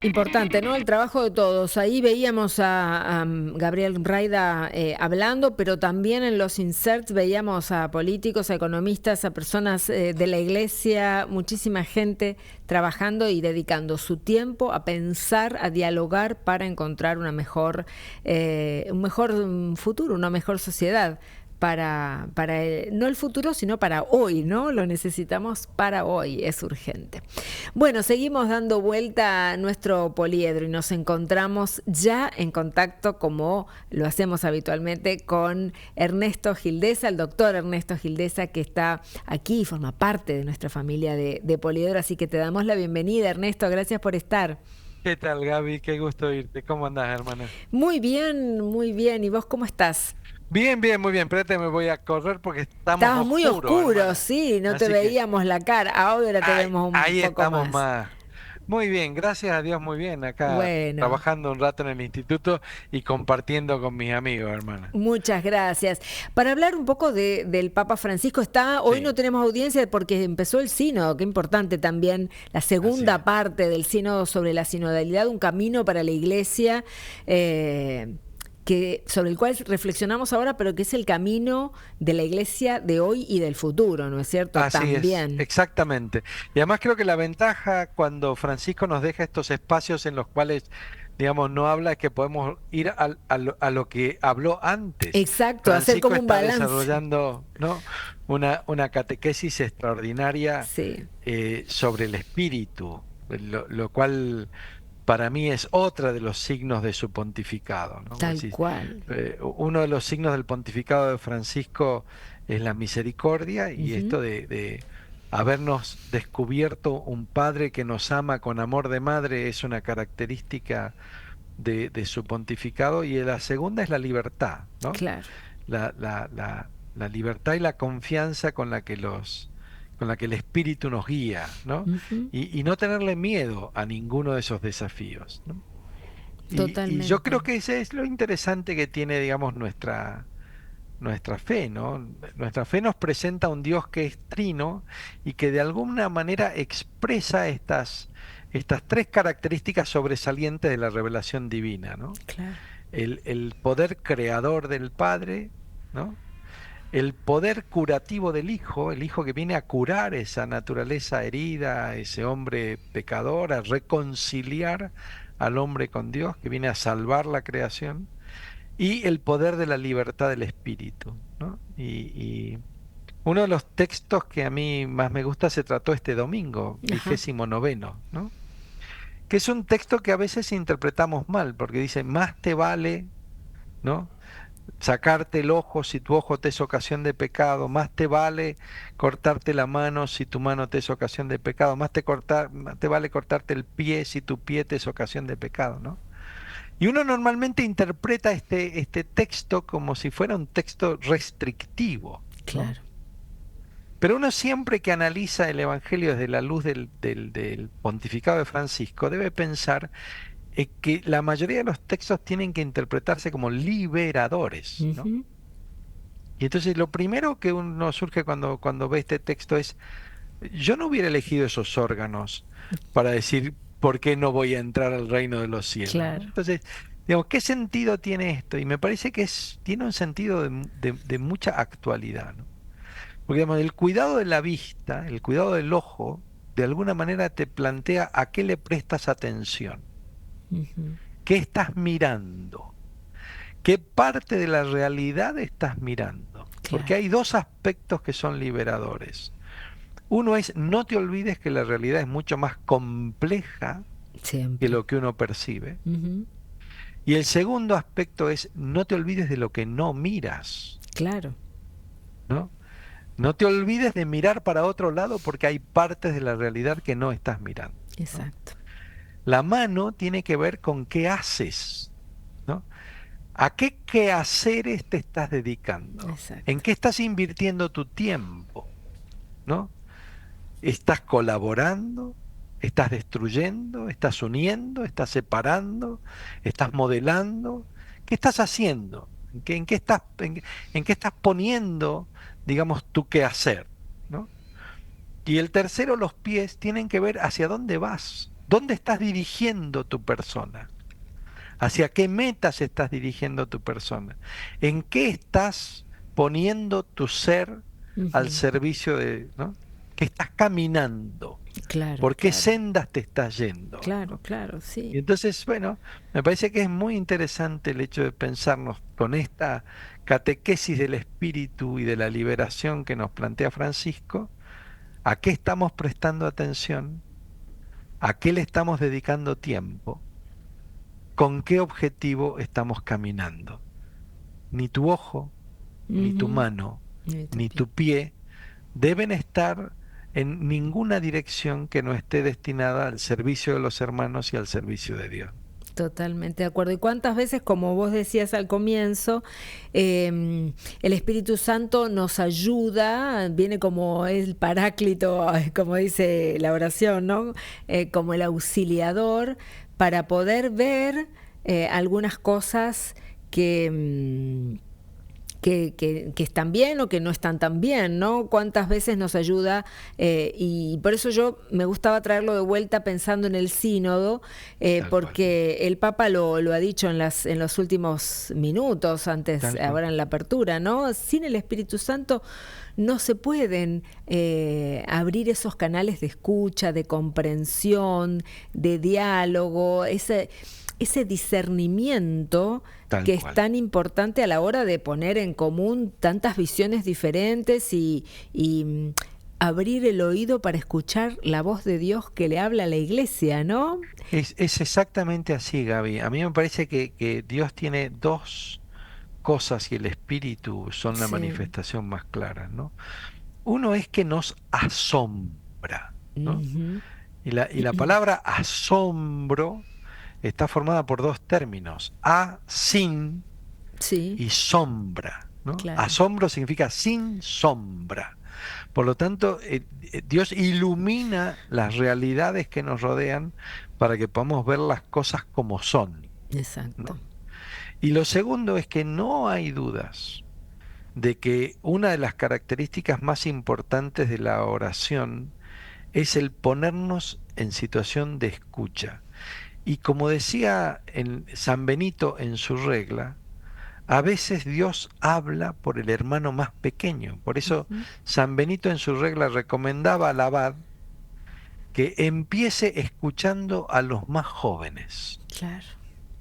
Importante, ¿no? El trabajo de todos. Ahí veíamos a Gabriel Raida hablando, pero también en los inserts veíamos a políticos, a economistas, a personas de la iglesia, muchísima gente trabajando y dedicando su tiempo a pensar, a dialogar para encontrar un mejor futuro, una mejor sociedad. No el futuro, sino para hoy, ¿no? Lo necesitamos para hoy, es urgente. Bueno, seguimos dando vuelta a nuestro poliedro y nos encontramos ya en contacto, como lo hacemos habitualmente, con Ernesto Gildesa, el doctor Ernesto Gildesa, que está aquí y forma parte de nuestra familia de Poliedro, así que te damos la bienvenida, Ernesto, gracias por estar. ¿Qué tal, Gaby? Qué gusto oírte. ¿Cómo andás, hermana? Muy bien, muy bien. ¿Y vos cómo estás? Bien, bien, muy bien. Espérate, me voy a correr porque estamos Estabas muy oscuros, oscuro, hermana. sí, no te Así que veíamos la cara, ahora te ahí, vemos un ahí poco estamos más. más. Muy bien, gracias a Dios, muy bien. Acá Bueno. trabajando un rato en el instituto y compartiendo con mis amigos, hermana. Muchas gracias. Para hablar un poco del Papa Francisco, hoy no Sí, tenemos audiencia porque empezó el sínodo, qué importante también, la así segunda es. parte del sínodo sobre la sinodalidad, un camino para la iglesia, sobre el cual reflexionamos ahora, pero que es el camino de la iglesia de hoy y del futuro, ¿no es cierto? Así es, También. exactamente. Y además creo que la ventaja cuando Francisco nos deja estos espacios en los cuales, digamos, no habla, es que podemos ir a lo que habló antes. Exacto, hacer Francisco como un está balance. desarrollando, ¿no? Una catequesis extraordinaria Sí, sobre el espíritu, lo cual para mí es otra de los signos de su pontificado, ¿no? Vos tal decís, cual. uno de los signos del pontificado de Francisco es la misericordia y Ujú. esto de habernos descubierto un padre que nos ama con amor de madre es una característica de su pontificado. Y la segunda es la libertad, ¿no? Claro. La libertad y la confianza con la que el espíritu nos guía, ¿no? Ujú. Y no tenerle miedo a ninguno de esos desafíos, ¿no? Y yo Totalmente. creo que ese es lo interesante que tiene, digamos, nuestra fe, ¿no? Nuestra fe nos presenta un Dios que es trino y que de alguna manera expresa estas tres características sobresalientes de la revelación divina, ¿no? Claro. El poder creador del Padre, ¿no? El poder curativo del Hijo, el Hijo que viene a curar esa naturaleza herida, ese hombre pecador, a reconciliar al hombre con Dios, que viene a salvar la creación, y el poder de la libertad del Espíritu, ¿no? Y uno de los textos que a mí más me gusta se trató este domingo, Ajá. 29º, ¿no? Que es un texto que a veces interpretamos mal, porque dice, más te vale, ¿no? Sacarte el ojo si tu ojo te es ocasión de pecado, más te vale cortarte la mano si tu mano te es ocasión de pecado, más te vale cortarte el pie si tu pie te es ocasión de pecado, ¿no? Y uno normalmente interpreta este texto como si fuera un texto restrictivo, ¿no? Claro. Pero uno siempre que analiza el Evangelio desde la luz del pontificado de Francisco debe pensar que la mayoría de los textos tienen que interpretarse como liberadores, ¿no? Ujú. Y entonces lo primero que uno surge cuando ve este texto es, yo no hubiera elegido esos órganos para decir por qué no voy a entrar al reino de los cielos, ¿no? Claro. Entonces, digamos, ¿qué sentido tiene esto? Y me parece que tiene un sentido de mucha actualidad, ¿no? Porque digamos, el cuidado de la vista, el cuidado del ojo, de alguna manera te plantea a qué le prestas atención, Ujú. qué estás mirando. ¿Qué parte de la realidad estás mirando? Porque Claro. hay dos aspectos que son liberadores. Uno es, no te olvides que la realidad es mucho más compleja que Siempre. lo que uno percibe. Ujú. Y el segundo aspecto es, no te olvides de lo que no miras, Claro. ¿no? No te olvides de mirar para otro lado porque hay partes de la realidad que no estás mirando, ¿no? Exacto. La mano tiene que ver con qué haces, ¿no? ¿A qué quehaceres te estás dedicando? ¿En Exacto. qué estás invirtiendo tu tiempo? ¿No? ¿Estás colaborando? ¿Estás destruyendo? ¿Estás uniendo? ¿Estás separando? ¿Estás modelando? ¿Qué estás haciendo? ¿En qué estás poniendo, digamos, tu quehacer? ¿No? Y el tercero, los pies, tienen que ver hacia dónde vas, ¿Dónde estás dirigiendo tu persona? ¿Hacia qué metas estás dirigiendo tu persona? ¿En qué estás poniendo tu ser al Ujú. servicio de, ¿no? ¿Qué estás caminando? Claro, ¿Por qué claro, sendas te estás yendo? claro, ¿No? claro, sí. Y entonces, bueno, me parece que es muy interesante el hecho de pensarnos con esta catequesis del espíritu y de la liberación que nos plantea Francisco, a qué estamos prestando atención, a qué le estamos dedicando tiempo, con qué objetivo estamos caminando. Ni tu ojo, ni tu Ujú. mano, Y tu ni pie. tu pie deben estar en ninguna dirección que no esté destinada al servicio de los hermanos y al servicio de Dios. Totalmente de acuerdo. ¿Y cuántas veces, como vos decías al comienzo, el Espíritu Santo nos ayuda, viene como el paráclito, como dice la oración, ¿no? Como el auxiliador para poder ver algunas cosas que, que están bien o que no están tan bien, ¿no? Cuántas veces nos ayuda, y por eso yo me gustaba traerlo de vuelta pensando en el sínodo, Tal cual, porque el Papa lo ha dicho en los últimos minutos, antes, tal cual. ahora en la apertura, ¿no? Sin el Espíritu Santo no se pueden abrir esos canales de escucha, de comprensión, de diálogo, ese discernimiento Tal que es cual. tan importante a la hora de poner en común tantas visiones diferentes y abrir el oído para escuchar la voz de Dios que le habla a la iglesia, ¿no? Es exactamente así, Gaby. A mí me parece que Dios tiene dos cosas y el Espíritu son la Sí. manifestación más clara, ¿no? Uno es que nos asombra, ¿no? Ujú. Y la palabra asombro está formada por dos términos, sin Sí, y sombra, ¿no? claro. Asombro significa sin sombra. Por lo tanto, Dios ilumina las realidades que nos rodean para que podamos ver las cosas como son, Exacto. ¿no? Y lo segundo es que no hay dudas de que una de las características más importantes de la oración es el ponernos en situación de escucha. Y como decía San Benito en su regla, a veces Dios habla por el hermano más pequeño. Por eso Ujú. San Benito en su regla recomendaba al abad que empiece escuchando a los más jóvenes, Claro.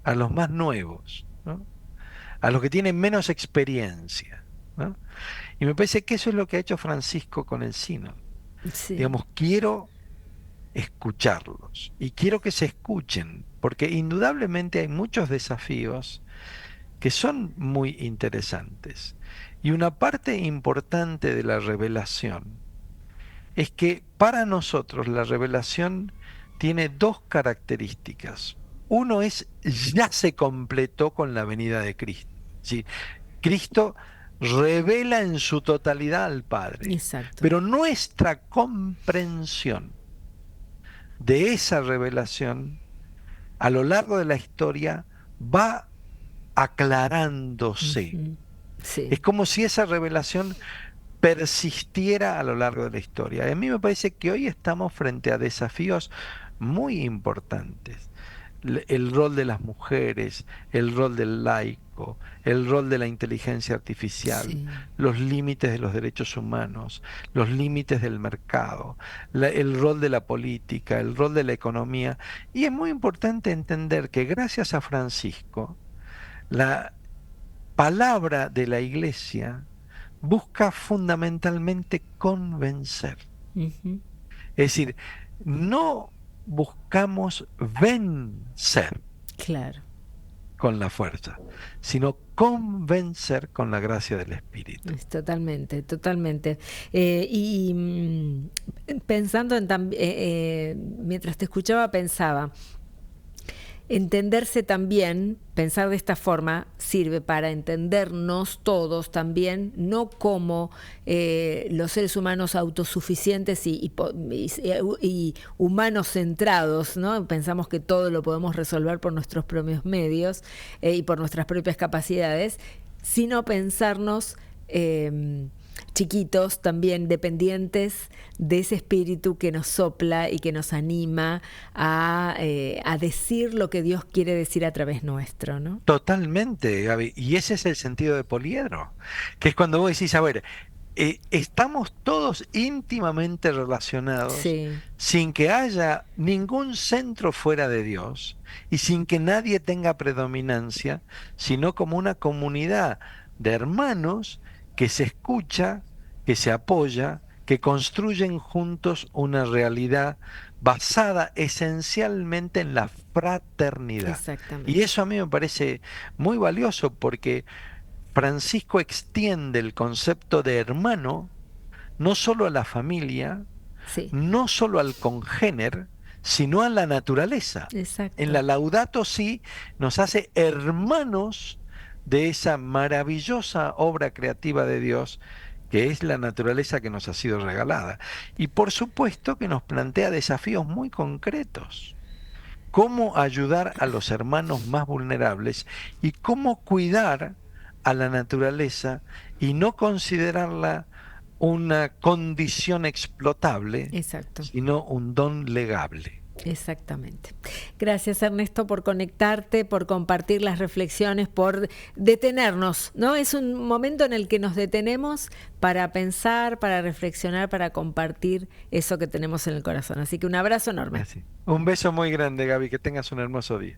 a los más nuevos, ¿no? A los que tienen menos experiencia, ¿no? Y me parece que eso es lo que ha hecho Francisco con el sínodo. Sí. Digamos, quiero escucharlos y quiero que se escuchen, porque indudablemente hay muchos desafíos que son muy interesantes. Y una parte importante de la revelación es que para nosotros la revelación tiene dos características. Uno es, ya se completó con la venida de Cristo. Sí, Cristo revela en su totalidad al Padre, Exacto. pero nuestra comprensión de esa revelación a lo largo de la historia va aclarándose. Ujú. Sí. Es como si esa revelación persistiera a lo largo de la historia. Y a mí me parece que hoy estamos frente a desafíos muy importantes. El rol de las mujeres, el rol del laico, el rol de la inteligencia artificial, Sí. los límites de los derechos humanos, los límites del mercado, el rol de la política, el rol de la economía. Y es muy importante entender que gracias a Francisco, la palabra de la iglesia busca fundamentalmente convencer. Ujú. Es decir, no buscamos vencer Claro. con la fuerza, sino convencer con la gracia del Espíritu. Totalmente, totalmente. Pensando en mientras te escuchaba, pensaba, entenderse también, pensar de esta forma, sirve para entendernos todos también, no como los seres humanos autosuficientes y humanos centrados, ¿no? Pensamos que todo lo podemos resolver por nuestros propios medios y por nuestras propias capacidades, sino pensarnos chiquitos también dependientes de ese espíritu que nos sopla y que nos anima a decir lo que Dios quiere decir a través nuestro, ¿no? Totalmente, Gaby. Y ese es el sentido de poliedro, que es cuando vos decís, a ver, estamos todos íntimamente relacionados Sí, sin que haya ningún centro fuera de Dios y sin que nadie tenga predominancia, sino como una comunidad de hermanos que se escucha, que se apoya, que construyen juntos una realidad basada esencialmente en la fraternidad. Y exactamente. eso a mí me parece muy valioso porque Francisco extiende el concepto de hermano no solo a la familia, Sí, no solo al congéner, sino a la naturaleza. En exacto. la Laudato Si nos hace hermanos de esa maravillosa obra creativa de Dios que es la naturaleza que nos ha sido regalada. Y por supuesto que nos plantea desafíos muy concretos. Cómo ayudar a los hermanos más vulnerables y cómo cuidar a la naturaleza y no considerarla una condición explotable, Exacto. sino un don legable. Exactamente. Gracias, Ernesto, por conectarte, por compartir las reflexiones, por detenernos, ¿no? Es un momento en el que nos detenemos para pensar, para reflexionar, para compartir eso que tenemos en el corazón. Así que un abrazo enorme. Así. Un beso muy grande, Gaby, que tengas un hermoso día.